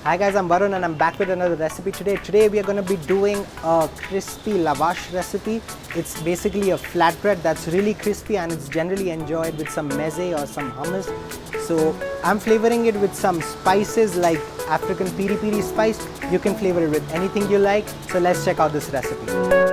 Hi guys, I'm Varun and I'm back with another recipe today. Today we are going to be doing a crispy lavash recipe. It's basically a flatbread that's really crispy and it's generally enjoyed with some meze or some hummus. So I'm flavoring it with some spices like African peri peri spice. You can flavor it with anything you like. So let's check out this recipe.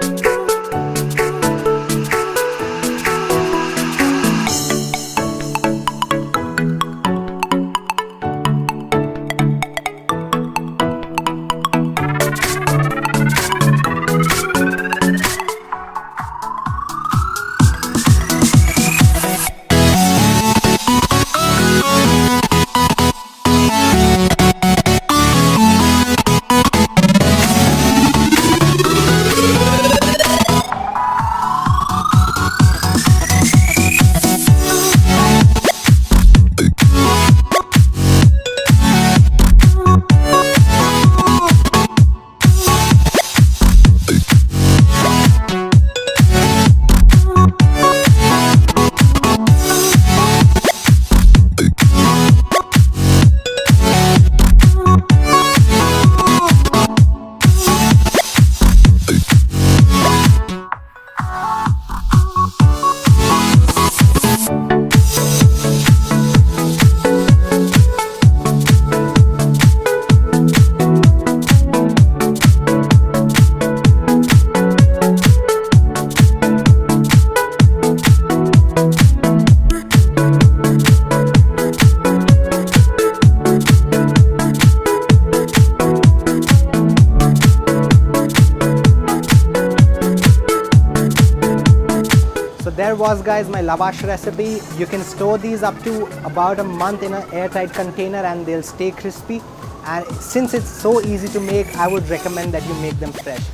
So there was guys my lavash recipe. You can store these up to about a month in an airtight container and they'll stay crispy. And since it's so easy to make, I would recommend that you make them fresh.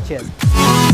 Cheers.